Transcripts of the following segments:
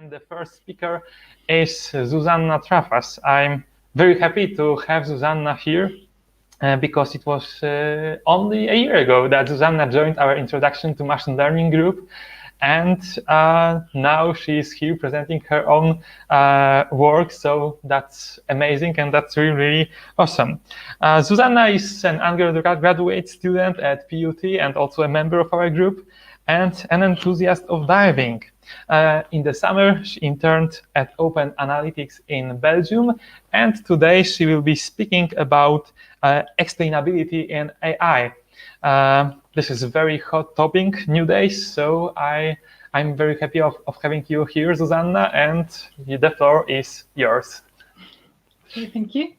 And the first speaker is Zuzanna Trafas. I'm very happy to have Zuzanna here because it was only a year ago that Zuzanna joined our Introduction to Machine Learning group. And now she's here presenting her own work, so that's amazing and that's really, really awesome. Zuzanna is an undergraduate student at PUT and also a member of our group and an enthusiast of diving. In the summer, she interned at Open Analytics in Belgium, and today she will be speaking about explainability in AI. This is a very hot topic nowadays, so I'm very happy of having you here, Zuzanna, and the floor is yours. Okay, thank you.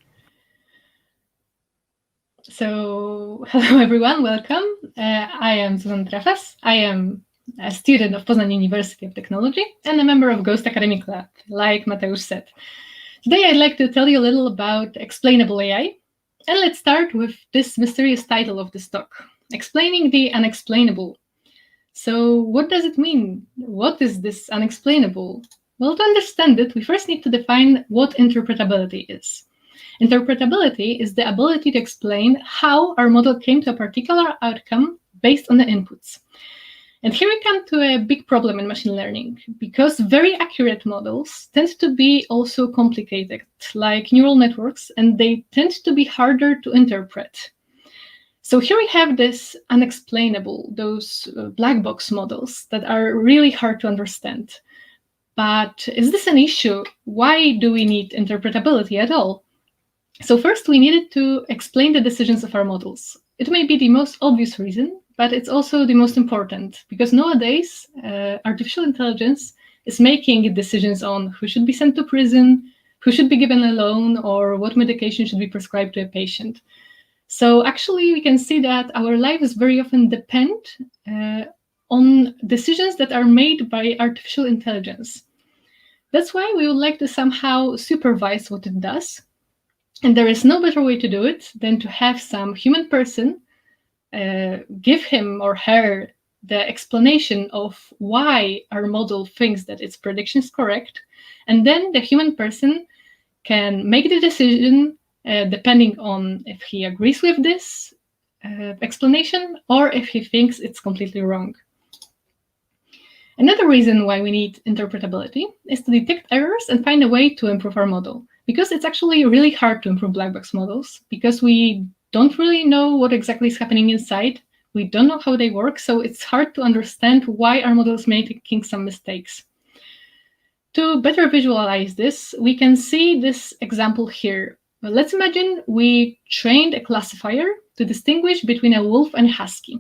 So, hello everyone, welcome. I am Zuzanna Trafas. I am a student of Poznań University of Technology and a member of Ghost Academic Lab, like Mateusz said. Today I'd like to tell you a little about explainable AI, and let's start with this mysterious title of this talk, Explaining the Unexplainable. So what does it mean? What is this unexplainable? Well, to understand it, we first need to define what interpretability is. Interpretability is the ability to explain how our model came to a particular outcome based on the inputs. And here we come to a big problem in machine learning, because very accurate models tend to be also complicated, like neural networks, and they tend to be harder to interpret. So here we have this unexplainable, those black box models that are really hard to understand. But is this an issue? Why do we need interpretability at all? So first, we needed to explain the decisions of our models. It may be the most obvious reason, but it's also the most important, because nowadays, artificial intelligence is making decisions on who should be sent to prison, who should be given a loan, or what medication should be prescribed to a patient. So actually, we can see that our lives very often depend on decisions that are made by artificial intelligence. That's why we would like to somehow supervise what it does. And there is no better way to do it than to have some human person give him or her the explanation of why our model thinks that its prediction is correct. And then the human person can make the decision depending on if he agrees with this explanation or if he thinks it's completely wrong. Another reason why we need interpretability is to detect errors and find a way to improve our model. Because it's actually really hard to improve black box models, because we don't really know what exactly is happening inside. We don't know how they work, so it's hard to understand why our model is making some mistakes. To better visualize this, we can see this example here. Well, let's imagine we trained a classifier to distinguish between a wolf and a husky.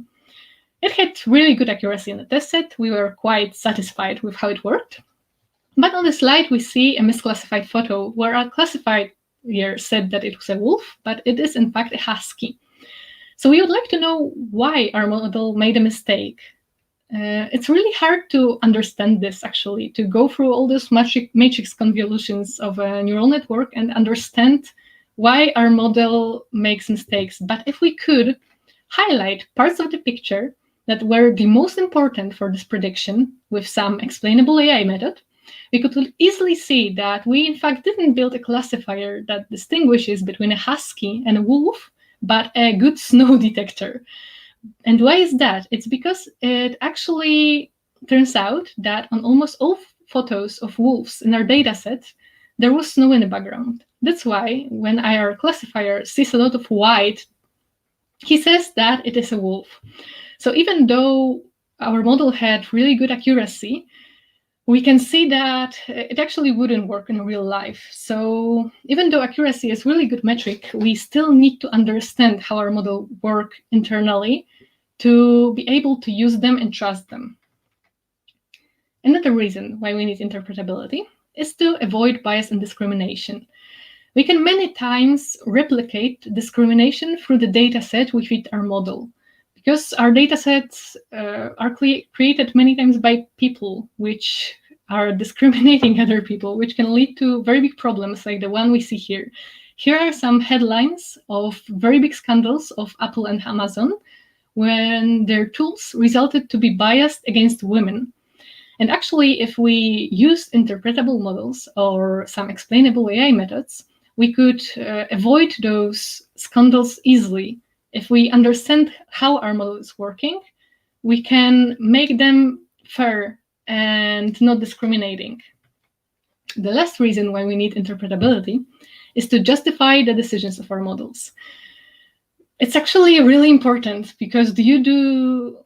It had really good accuracy in the test set. We were quite satisfied with how it worked. But on the slide, we see a misclassified photo where our classifier said that it was a wolf, but it is in fact a husky. So we would like to know why our model made a mistake. It's really hard to understand this, actually, to go through all those matrix convolutions of a neural network and understand why our model makes mistakes. But if we could highlight parts of the picture that were the most important for this prediction with some explainable AI method, we could easily see that we, in fact, didn't build a classifier that distinguishes between a husky and a wolf, but a good snow detector. And why is that? It's because it actually turns out that on almost all photos of wolves in our dataset, there was snow in the background. That's why when our classifier sees a lot of white, he says that it is a wolf. So even though our model had really good accuracy, we can see that it actually wouldn't work in real life. So even though accuracy is a really good metric, we still need to understand how our model works internally to be able to use them and trust them. Another reason why we need interpretability is to avoid bias and discrimination. We can many times replicate discrimination through the data set we feed our model, because our data sets are created many times by people which are discriminating other people, which can lead to very big problems like the one we see here. Here are some headlines of very big scandals of Apple and Amazon when their tools resulted to be biased against women. And actually, if we use interpretable models or some explainable AI methods, we could avoid those scandals easily. If we understand how our model is working, we can make them fair and not discriminating. The last reason why we need interpretability is to justify the decisions of our models. It's actually really important because due to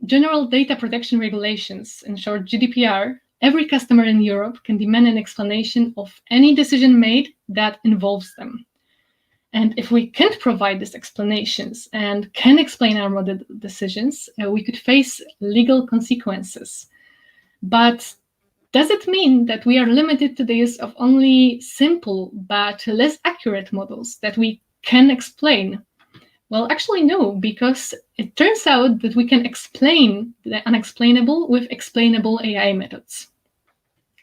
General Data Protection Regulations, in short GDPR, every customer in Europe can demand an explanation of any decision made that involves them. And if we can't provide these explanations and can explain our model decisions, we could face legal consequences. But does it mean that we are limited to the use of only simple but less accurate models that we can explain? Well, actually, no, because it turns out that we can explain the unexplainable with explainable AI methods.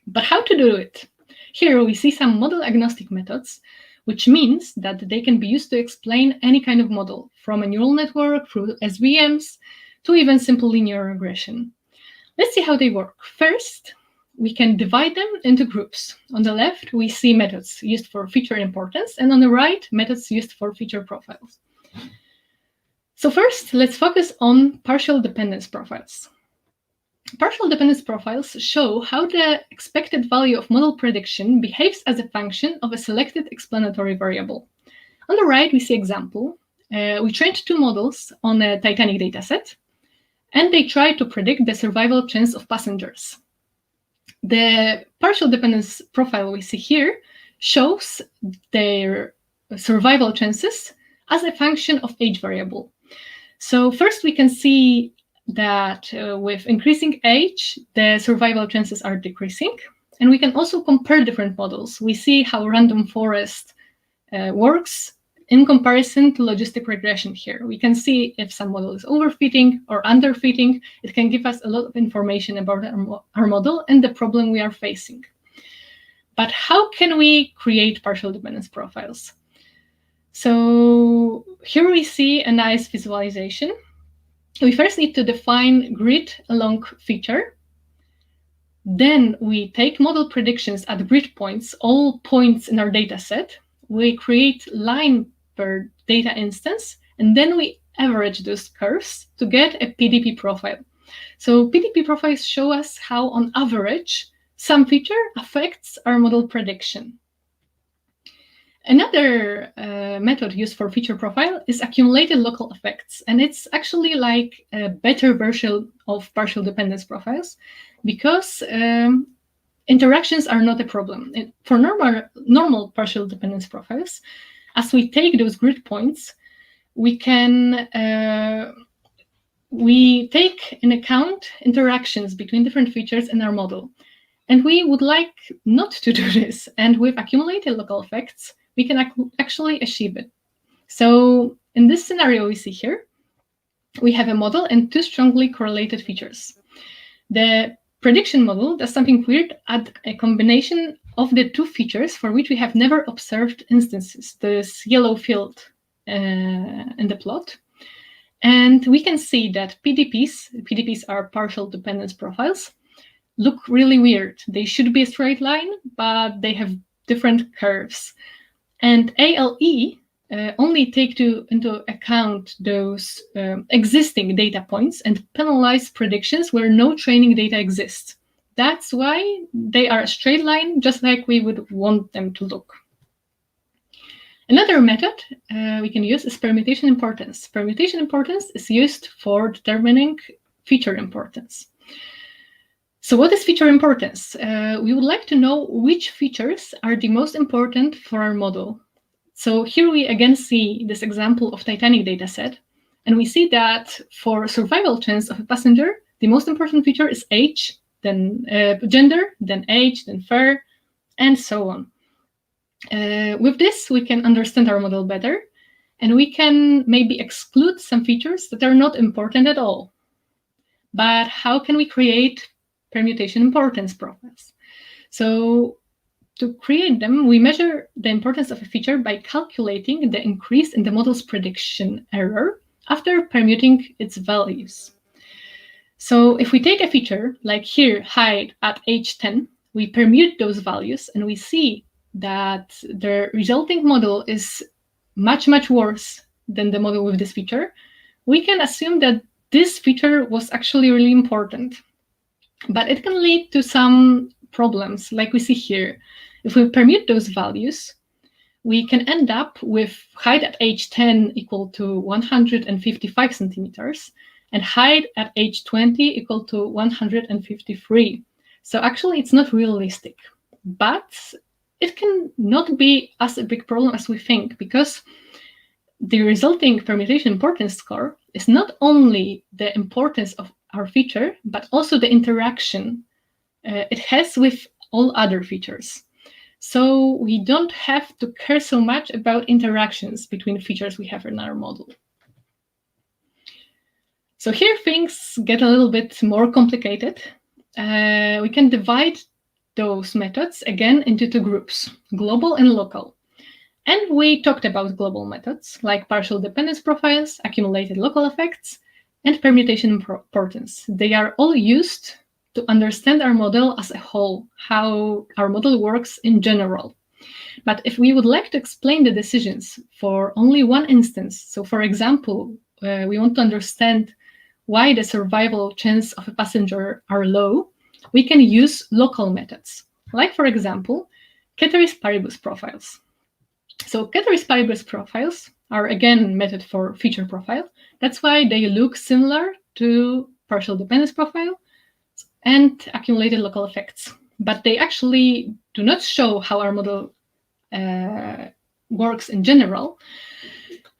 But how to do it? Here we see some model-agnostic methods, which means that they can be used to explain any kind of model, from a neural network through SVMs to even simple linear regression. Let's see how they work. First, we can divide them into groups. On the left, we see methods used for feature importance, and on the right, methods used for feature profiles. So first, let's focus on partial dependence profiles. Partial dependence profiles show how the expected value of model prediction behaves as a function of a selected explanatory variable. On the right, we see example. We trained two models on a Titanic dataset, and they tried to predict the survival chance of passengers. The partial dependence profile we see here shows their survival chances as a function of age variable. So first we can see that with increasing age, the survival chances are decreasing. And we can also compare different models. We see how random forest works in comparison to logistic regression here. We can see if some model is overfitting or underfitting. It can give us a lot of information about our model and the problem we are facing. But how can we create partial dependence profiles? So here we see a nice visualization. We first need to define grid along feature. Then we take model predictions at grid points, all points in our data set. We create line per data instance, and then we average those curves to get a PDP profile. So PDP profiles show us how, on average, some feature affects our model prediction. Another method used for feature profile is accumulated local effects, and it's actually like a better version of partial dependence profiles because interactions are not a problem. For normal partial dependence profiles, as we take those grid points, we can we take in account interactions between different features in our model. And we would like not to do this. And with accumulated local effects, we can actually achieve it. So in this scenario we see here, we have a model and two strongly correlated features. The prediction model does something weird at a combination of the two features for which we have never observed instances, this yellow field in the plot. And we can see that PDPs are partial dependence profiles, look really weird. They should be a straight line, but they have different curves. And ALE only take into account those existing data points and penalize predictions where no training data exists. That's why they are a straight line, just like we would want them to look. Another method we can use is permutation importance. Permutation importance is used for determining feature importance. So what is feature importance? We would like to know which features are the most important for our model. So here we again see this example of Titanic dataset, and we see that for survival chance of a passenger, the most important feature is age, then gender, then age, then fare, and so on. With this, we can understand our model better, and we can maybe exclude some features that are not important at all. But how can we create permutation importance profiles? So to create them, we measure the importance of a feature by calculating the increase in the model's prediction error after permuting its values. So if we take a feature, like here, height at age 10, we permute those values, and we see that the resulting model is much, much worse than the model with this feature, we can assume that this feature was actually really important. But it can lead to some problems, like we see here. If we permute those values, we can end up with height at age 10 equal to 155 centimeters, and height at age 20 equal to 153. So actually, it's not realistic. But it can not be as a big problem as we think, because the resulting permutation importance score is not only the importance of our feature, but also the interaction it has with all other features. So we don't have to care so much about interactions between features we have in our model. So here things get a little bit more complicated. We can divide those methods again into two groups, global and local. And we talked about global methods like partial dependence profiles, accumulated local effects, and permutation importance. They are all used to understand our model as a whole, how our model works in general. But if we would like to explain the decisions for only one instance, so for example, we want to understand why the survival chance of a passenger are low, we can use local methods, like for example, Ceteris-Paribus profiles. So Ceteris-Paribus profiles are again method for feature profile. That's why they look similar to partial dependence profile and accumulated local effects. But they actually do not show how our model works in general.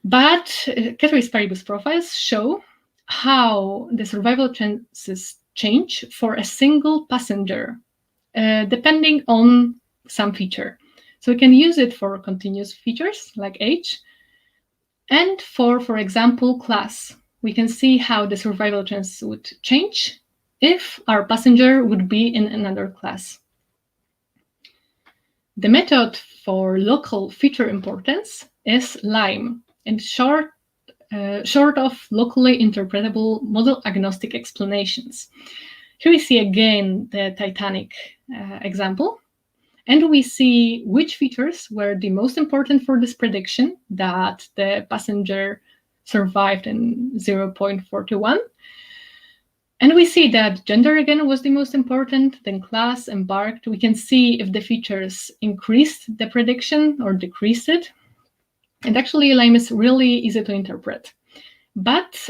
But Ceteris-Paribus profiles show how the survival chances change for a single passenger, depending on some feature. So we can use it for continuous features like age, and for example, class. We can see how the survival chance would change if our passenger would be in another class. The method for local feature importance is LIME, and short of locally interpretable model-agnostic explanations. Here we see again the Titanic example, and we see which features were the most important for this prediction that the passenger survived in 0.41. And we see that gender again was the most important, then class, embarked. We can see if the features increased the prediction or decreased it. And actually, LIME is really easy to interpret. But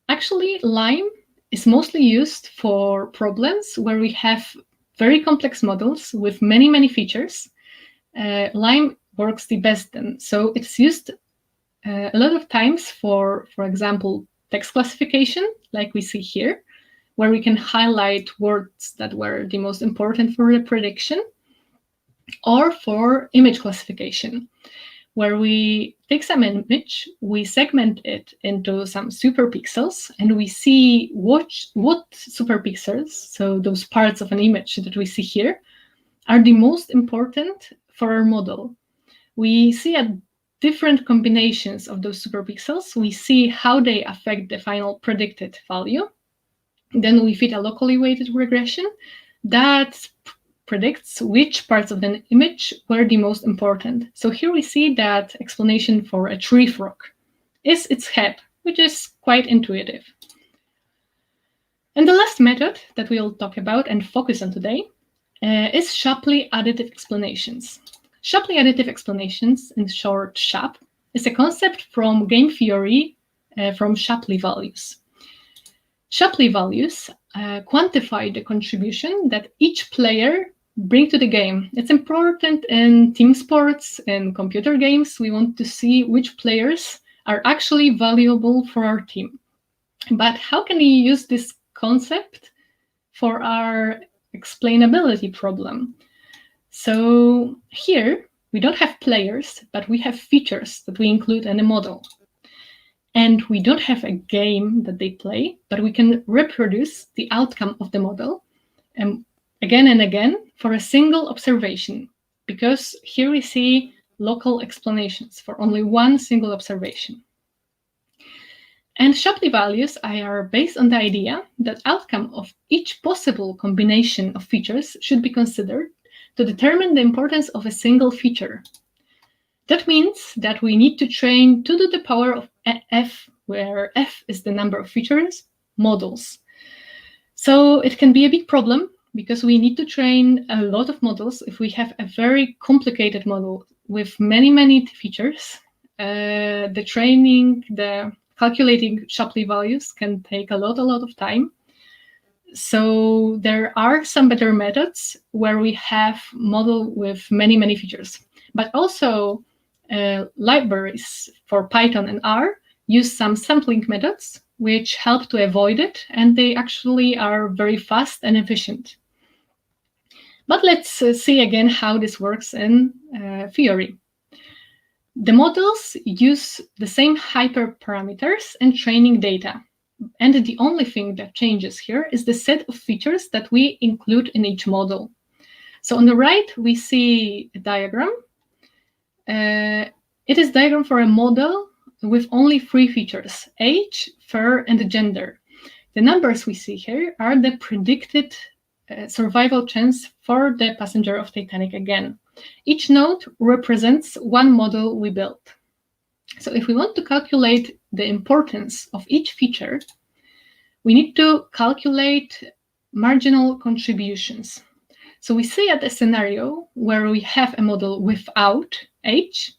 actually, LIME is mostly used for problems where we have very complex models with many, many features. LIME works the best then. So it's used a lot of times for example, text classification, like we see here, where we can highlight words that were the most important for the prediction, or for image classification, where we take some image, we segment it into some superpixels, and we see what superpixels, so those parts of an image that we see here, are the most important for our model. We see at different combinations of those superpixels, we see how they affect the final predicted value. Then we fit a locally weighted regression that predicts which parts of the image were the most important. So here we see that explanation for a tree frog is its head, which is quite intuitive. And the last method that we'll talk about and focus on today is Shapley additive explanations. Shapley additive explanations, in short SHAP, is a concept from game theory from Shapley values. Shapley values quantify the contribution that each player bring to the game. It's important in team sports and computer games. We want to see which players are actually valuable for our team. But how can we use this concept for our explainability problem? So here, we don't have players, but we have features that we include in a model. And we don't have a game that they play, but we can reproduce the outcome of the model again and again for a single observation, because here we see local explanations for only one single observation. And Shapley values are based on the idea that outcome of each possible combination of features should be considered to determine the importance of a single feature. That means that we need to train 2 to the power of f, where f is the number of features, models. So it can be a big problem because we need to train a lot of models if we have a very complicated model with many features. The calculating Shapley values can take a lot of time. So there are some better methods where we have model with many features, but also libraries for Python and R use some sampling methods which help to avoid it, and they actually are very fast and efficient. But let's see again how this works in theory. The models use the same hyperparameters and training data. And the only thing that changes here is the set of features that we include in each model. So on the right, we see a diagram. It is a diagram for a model with only 3 features: age, fur, and gender. The numbers we see here are the predicted survival chance for the passenger of Titanic again. Each node represents one model we built. So if we want to calculate the importance of each feature, we need to calculate marginal contributions. So we see at a scenario where we have a model without age,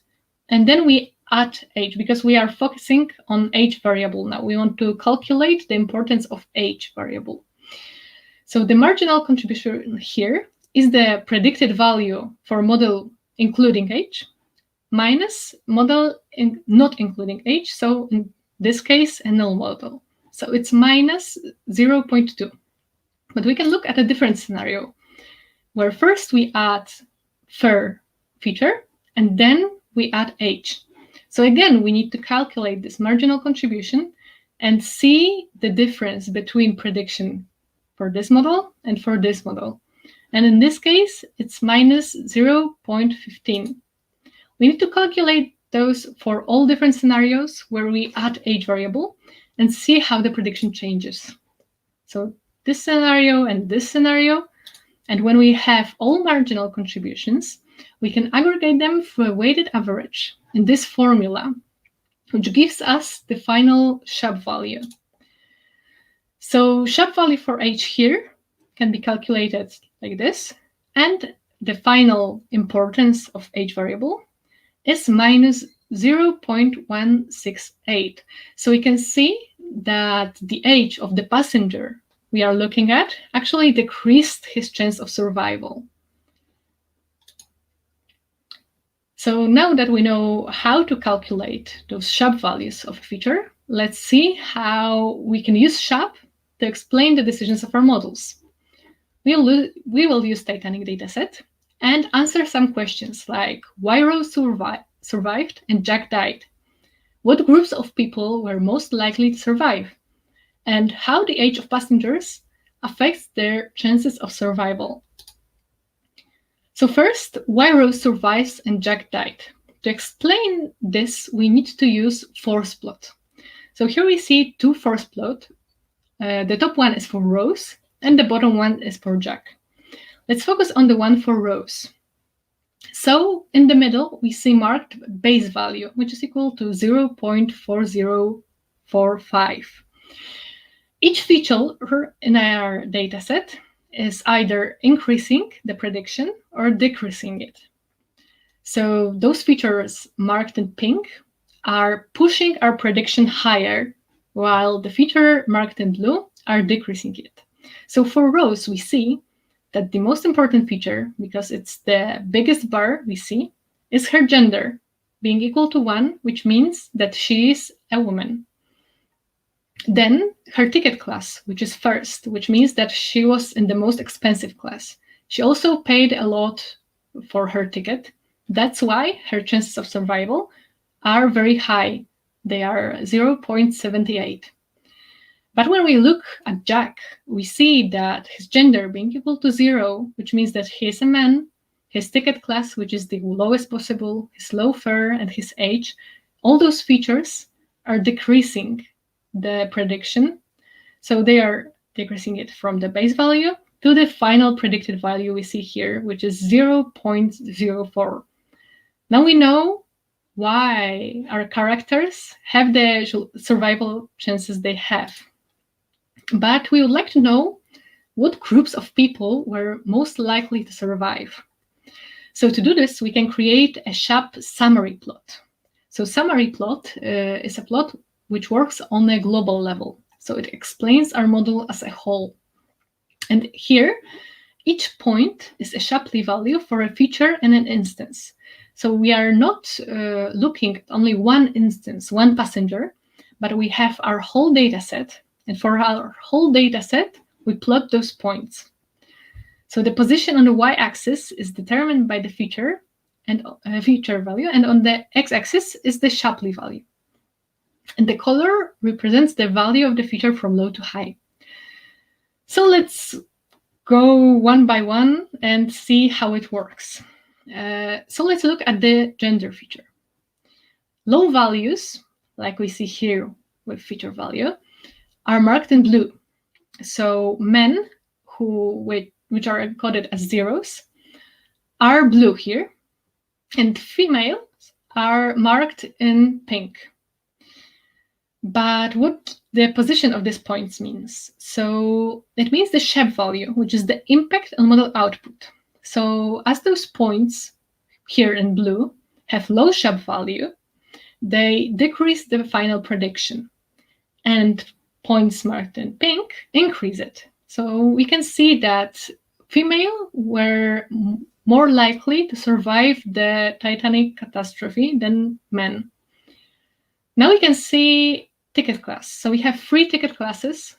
and then we add age because we are focusing on age variable now. We want to calculate the importance of age variable. So the marginal contribution here is the predicted value for model including age minus model not including age. So in this case, a null model. So it's minus 0.2. But we can look at a different scenario where first we add fur feature and then we add age. So again, we need to calculate this marginal contribution and see the difference between prediction for this model and for this model. And in this case, it's minus 0.15. We need to calculate those for all different scenarios where we add age variable and see how the prediction changes. So this scenario and this scenario, and when we have all marginal contributions, we can aggregate them for a weighted average in this formula, which gives us the final SHAP value. So SHAP value for age here can be calculated like this, and the final importance of age variable is minus 0.168. So we can see that the age of the passenger we are looking at actually decreased his chance of survival. So now that we know how to calculate those SHAP values of a feature, let's see how we can use SHAP to explain the decisions of our models. We will use Titanic dataset and answer some questions like why Rose survived and Jack died, what groups of people were most likely to survive, and how the age of passengers affects their chances of survival. So first, why Rose survives and Jack died. To explain this, we need to use force plot. So here we see 2 force plots. The top one is for Rose, and the bottom one is for Jack. Let's focus on the one for Rose. So in the middle, we see marked base value, which is equal to 0.4045. Each feature in our dataset is either increasing the prediction or decreasing it. So those features marked in pink are pushing our prediction higher, while the feature marked in blue are decreasing it. So for Rose, we see that the most important feature, because it's the biggest bar we see, is her gender being equal to 1, which means that she is a woman. Then her ticket class, which is first, which means that she was in the most expensive class. She also paid a lot for her ticket. That's why her chances of survival are very high. They are 0.78. But when we look at Jack, we see that his gender being equal to 0, which means that he is a man, his ticket class, which is the lowest possible, his low fur, and his age, all those features are decreasing the prediction. So they are decreasing it from the base value to the final predicted value we see here, which is 0.04. Now we know why our characters have the survival chances they have. But we would like to know what groups of people were most likely to survive. So to do this, we can create a SHAP summary plot. So summary plot is a plot which works on a global level. So it explains our model as a whole. And here, each point is a Shapley value for a feature and an instance. So we are not looking at only one instance, one passenger, but we have our whole data set. And for our whole data set, we plot those points. So the position on the y-axis is determined by the feature and feature value, and on the x-axis is the Shapley value. And the color represents the value of the feature from low to high. So let's go one by one and see how it works. So let's look at the gender feature. Low values, like we see here with feature value, are marked in blue. So men which are encoded as zeros are blue here, and females are marked in pink. But what the position of these points means? So it means the SHAP value, which is the impact on model output. So as those points here in blue have low SHAP value, they decrease the final prediction, and points marked in pink increase it. So we can see that female were more likely to survive the Titanic catastrophe than men. Now we can see ticket class. So we have 3 ticket classes.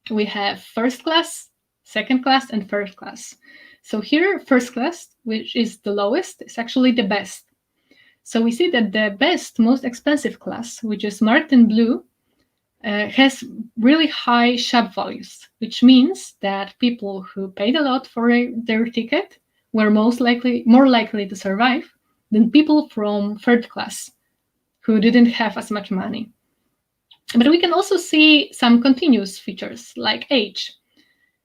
We have first class, second class, and third class. So here, first class, which is the lowest, is actually the best. So we see that the best, most expensive class, which is marked in blue, has really high SHAP values, which means that people who paid a lot for their ticket were more likely to survive than people from third class who didn't have as much money. But we can also see some continuous features like age.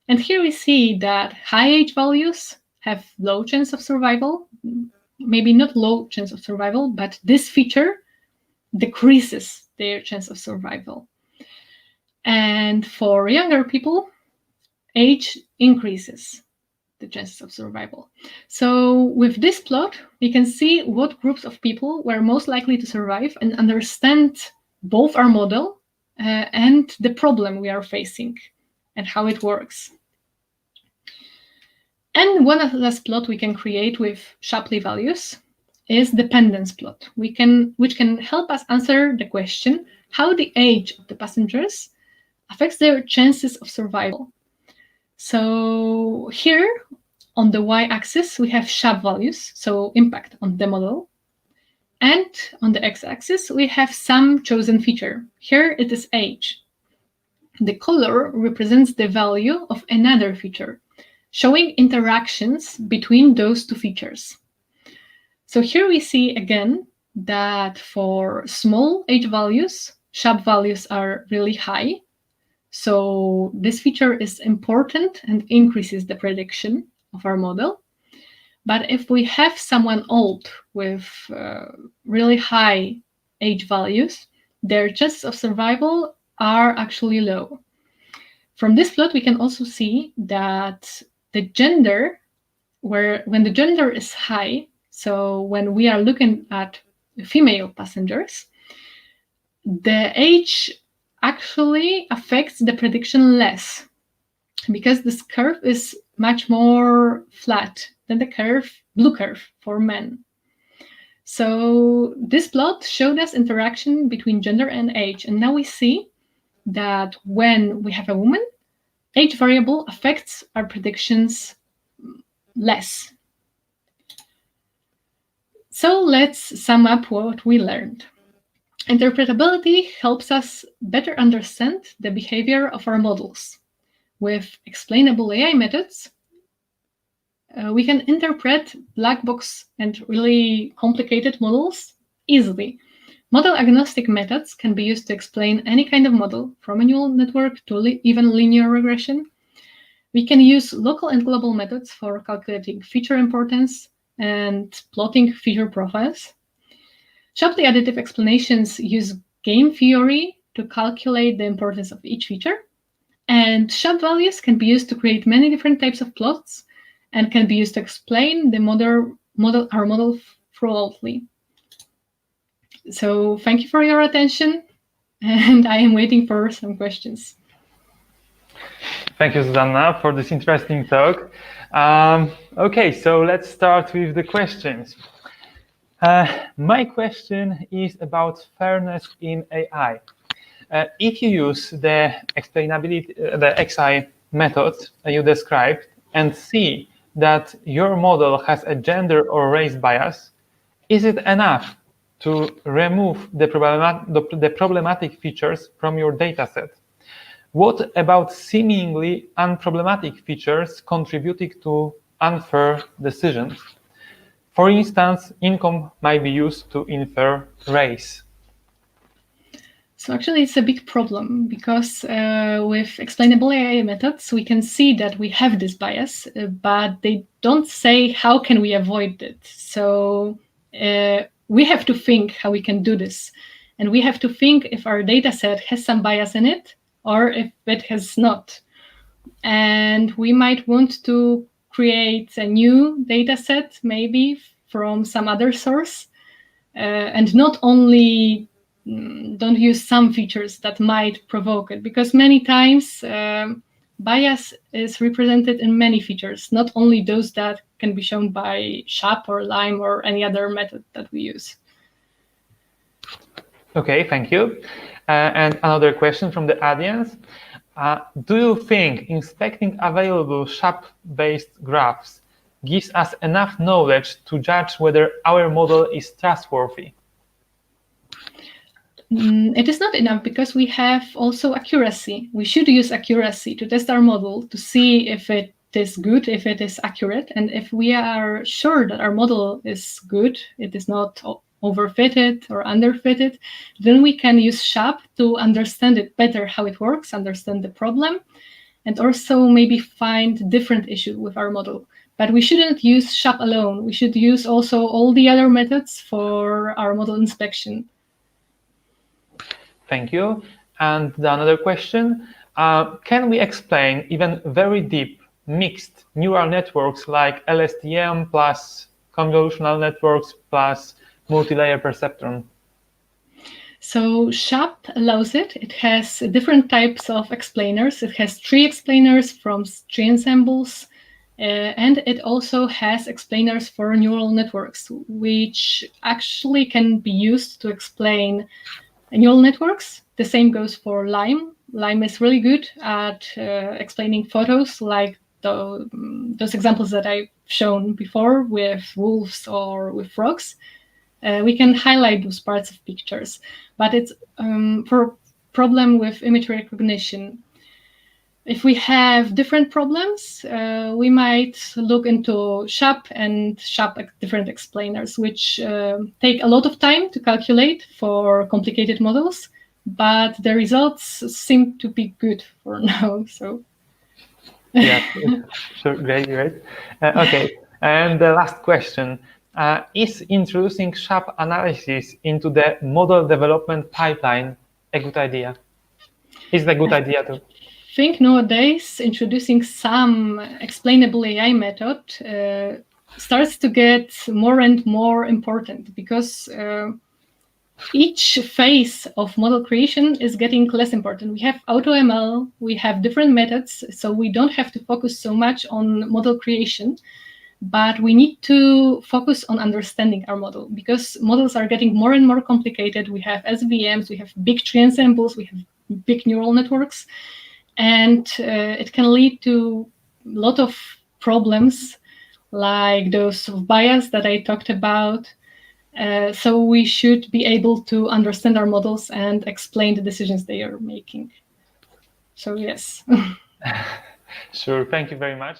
And here we see that high age values have low chance of survival, maybe not low chance of survival, but this feature decreases their chance of survival. And for younger people, age increases the chances of survival. So with this plot, we can see what groups of people were most likely to survive and understand both our model and the problem we are facing and how it works. And one last plot we can create with Shapley values is dependence plot, which can help us answer the question how the age of the passengers affects their chances of survival. So here on the y-axis, we have SHAP values, so impact on the model. And on the x-axis, we have some chosen feature. Here it is age. The color represents the value of another feature, showing interactions between those two features. So here we see again that for small age values, SHAP values are really high. So this feature is important and increases the prediction of our model. But if we have someone old with really high age values, their chances of survival are actually low. From this plot, we can also see that the gender, when the gender is high, so when we are looking at female passengers, the age actually affects the prediction less, because this curve is much more flat than the blue curve for men. So this plot showed us interaction between gender and age, and now we see that when we have a woman, age variable affects our predictions less. So let's sum up what we learned. Interpretability helps us better understand the behavior of our models. With explainable AI methods, we can interpret black box and really complicated models easily. Model-agnostic methods can be used to explain any kind of model, from a neural network to even linear regression. We can use local and global methods for calculating feature importance and plotting feature profiles. Shapley additive explanations use game theory to calculate the importance of each feature. And SHAP values can be used to create many different types of plots and can be used to explain our model thoroughly. So thank you for your attention, and I am waiting for some questions. Thank you, Susanna, for this interesting talk. Okay, so let's start with the questions. My question is about fairness in AI. If you use the explainability, the XI methods you described, and see that your model has a gender or race bias, is it enough to remove the problematic features from your dataset? What about seemingly unproblematic features contributing to unfair decisions? For instance, income might be used to infer race. So actually, it's a big problem because with explainable AI methods, we can see that we have this bias, but they don't say how can we avoid it. So we have to think how we can do this. And we have to think if our data set has some bias in it or if it has not. And we might want to create a new data set, maybe from some other source, and not only don't use some features that might provoke it, because many times bias is represented in many features, not only those that can be shown by SHAP or LIME or any other method that we use. Okay, thank you. And another question from the audience. Do you think inspecting available SHAP-based graphs gives us enough knowledge to judge whether our model is trustworthy? It is not enough because we have also accuracy. We should use accuracy to test our model to see if it is good, if it is accurate, and if we are sure that our model is good, it is not overfitted or underfitted, then we can use SHAP to understand it better, how it works, understand the problem, and also maybe find different issue with our model. But we shouldn't use SHAP alone. We should use also all the other methods for our model inspection. Thank you. And another question, can we explain even very deep mixed neural networks like LSTM plus convolutional networks plus multi-layer perceptron? So SHAP allows it. It has different types of explainers. It has 3 explainers from tree ensembles, and it also has explainers for neural networks, which actually can be used to explain neural networks. The same goes for LIME. LIME is really good at explaining photos, like those examples that I've shown before with wolves or with frogs. We can highlight those parts of pictures, but it's for problem with image recognition. If we have different problems, we might look into SHAP and SHAP different explainers, which take a lot of time to calculate for complicated models, but the results seem to be good for now. So, yeah, sure, great. Okay, and the last question. Is introducing SHAP analysis into the model development pipeline a good idea? Is it a good idea too? I think nowadays introducing some explainable AI method starts to get more and more important because each phase of model creation is getting less important. We have AutoML, we have different methods, so we don't have to focus so much on model creation, but we need to focus on understanding our model because models are getting more and more complicated. We have SVMs, we have big tree ensembles, we have big neural networks, and it can lead to a lot of problems like those of bias that I talked about. So we should be able to understand our models and explain the decisions they are making. So yes. Sure, thank you very much.